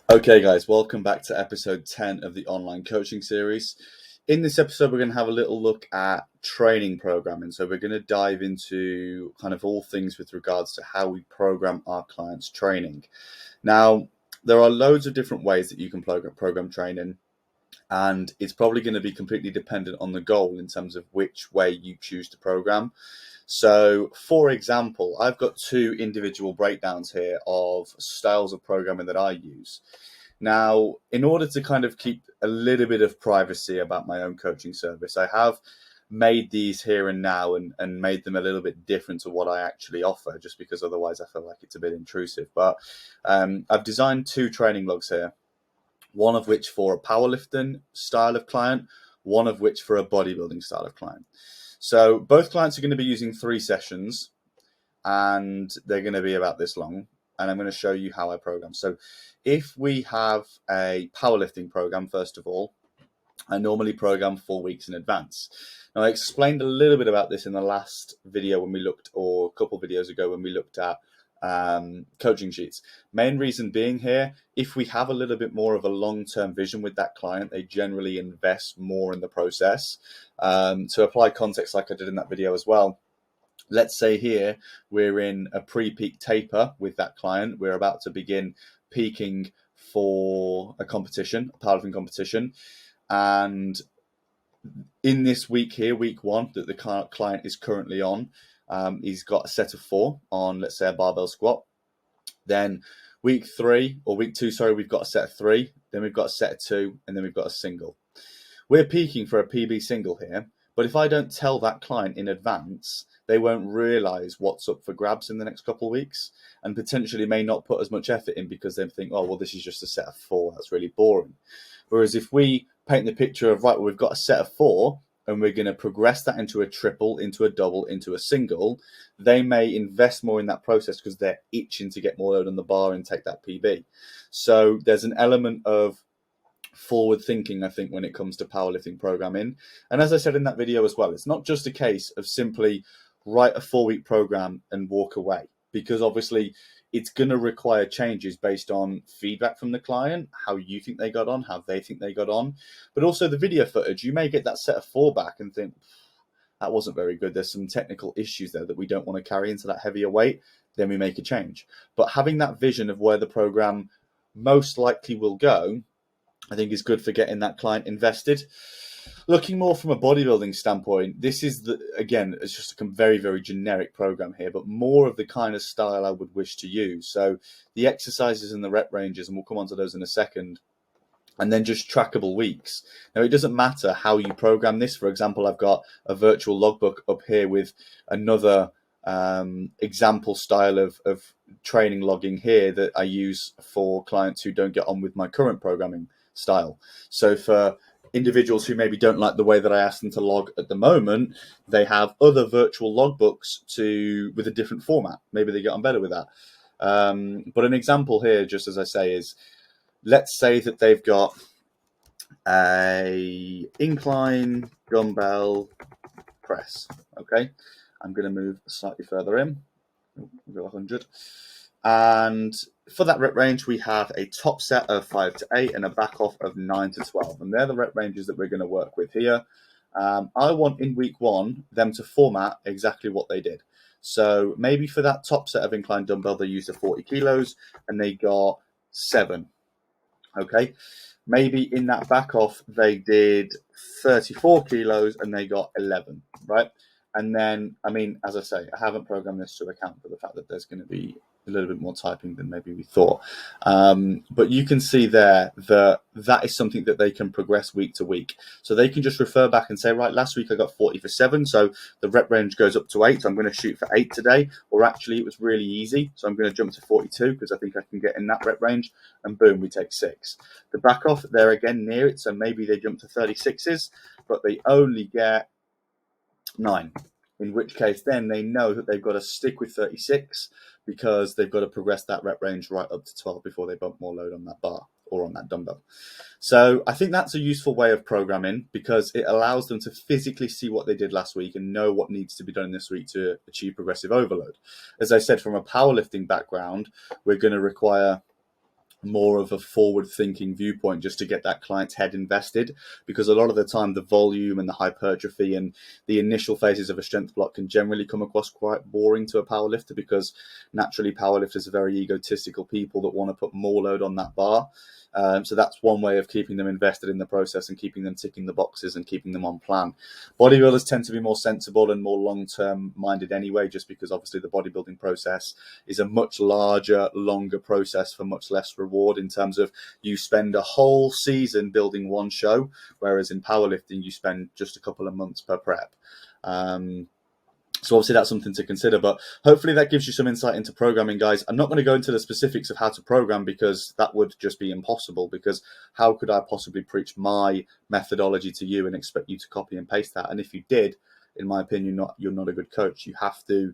Okay, guys, welcome back to episode 10 of the online coaching series. In this episode, we're going to have a little look at training programming. So we're going to dive into kind of all things with regards to how we program our clients' training. Now, there are loads of different ways that you can program training, and it's probably going to be completely dependent on the goal in terms of which way you choose to program. So, for example, I've got two individual breakdowns here of styles of programming that I use. Now, in order to kind of keep a little bit of privacy about my own coaching service, I have made these here and now and made them a little bit different to what I actually offer, just because otherwise I feel like it's a bit intrusive. But I've designed two training logs here, one of which for a powerlifting style of client, one of which for a bodybuilding style of client. So both clients are going to be using 3 sessions, and they're going to be about this long. And I'm going to show you how I program. So if we have a powerlifting program, first of all, I normally program 4 weeks in advance. Now, I explained a little bit about this in the last video when we looked, or a couple of videos ago when we looked at coaching sheets. Main reason being here, if we have a little bit more of a long-term vision with that client, they generally invest more in the process. To apply context like I did in that video as well, let's say here we're in a pre-peak taper with that client. We're about to begin peaking for a competition, a powerlifting competition. And in this week here, week 1, that the client is currently on, he's got a set of 4 on, let's say, a barbell squat. Then week 2, we've got a set of 3. Then we've got a set of 2, and then we've got a single. We're peaking for a PB single here, but if I don't tell that client in advance, they won't realize what's up for grabs in the next couple of weeks, and potentially may not put as much effort in because they think, oh, well, this is just a set of 4. That's really boring. Whereas if we paint the picture of, right, well, we've got a set of 4 and we're going to progress that into a triple, into a double, into a single, they may invest more in that process because they're itching to get more load on the bar and take that PB. So there's an element of forward thinking, I think, when it comes to powerlifting programming. And as I said in that video as well, it's not just a case of simply write a 4-week program and walk away, because obviously it's going to require changes based on feedback from the client, how you think they got on, how they think they got on, but also the video footage. You may get that set of 4 back and think, that wasn't very good. There's some technical issues there that we don't want to carry into that heavier weight. Then we make a change. But having that vision of where the program most likely will go, I think is good for getting that client invested. Looking more from a bodybuilding standpoint, this is again, it's just a very, very generic program here, but more of the kind of style I would wish to use. So the exercises and the rep ranges, and we'll come on to those in a second, and then just trackable weeks. Now, it doesn't matter how you program this. For example, I've got a virtual logbook up here with another example style of training logging here that I use for clients who don't get on with my current programming style. So for individuals who maybe don't like the way that I ask them to log at the moment, they have other virtual logbooks with a different format. Maybe they get on better with that. But an example here, just as I say, is let's say that they've got a incline dumbbell press. Okay, I'm going to move slightly further in. We'll go 100. And for that rep range, we have a top set of 5 to 8 and a back off of 9 to 12. And they're the rep ranges that we're going to work with here. I want in week 1 them to format exactly what they did. So maybe for that top set of incline dumbbell, they used a 40 kilos and they got 7. Okay. Maybe in that back off, they did 34 kilos and they got 11, right? And then, I mean, as I say, I haven't programmed this to account for the fact that there's going to be a little bit more typing than maybe we thought. But you can see there that is something that they can progress week to week. So they can just refer back and say, right, last week I got 40 for 7. So the rep range goes up to 8. So I'm going to shoot for 8 today. Or actually, it was really easy. So I'm going to jump to 42 because I think I can get in that rep range. And boom, we take 6. The back off, they're again near it. So maybe they jump to 36s, but they only get 9, in which case then they know that they've got to stick with 36 because they've got to progress that rep range right up to 12 before they bump more load on that bar or on that dumbbell. So I think that's a useful way of programming because it allows them to physically see what they did last week and know what needs to be done this week to achieve progressive overload. As I said, from a powerlifting background, we're going to require more of a forward-thinking viewpoint just to get that client's head invested, because a lot of the time the volume and the hypertrophy and the initial phases of a strength block can generally come across quite boring to a powerlifter, because naturally powerlifters are very egotistical people that want to put more load on that bar. So that's one way of keeping them invested in the process and keeping them ticking the boxes and keeping them on plan. Bodybuilders tend to be more sensible and more long-term minded anyway, just because obviously the bodybuilding process is a much larger, longer process for much less reward, in terms of you spend a whole season building one show, whereas in powerlifting you spend just a couple of months per prep. So obviously that's something to consider, but hopefully that gives you some insight into programming, guys. I'm not going to go into the specifics of how to program, because that would just be impossible, because how could I possibly preach my methodology to you and expect you to copy and paste that? And if you did, in my opinion, you're not a good coach. You have to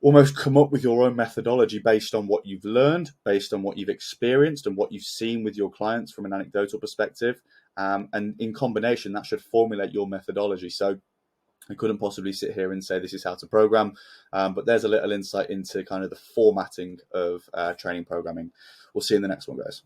almost come up with your own methodology based on what you've learned, based on what you've experienced and what you've seen with your clients from an anecdotal perspective. And in combination, that should formulate your methodology. So I couldn't possibly sit here and say this is how to program, but there's a little insight into kind of the formatting of training programming. We'll see you in the next one, guys.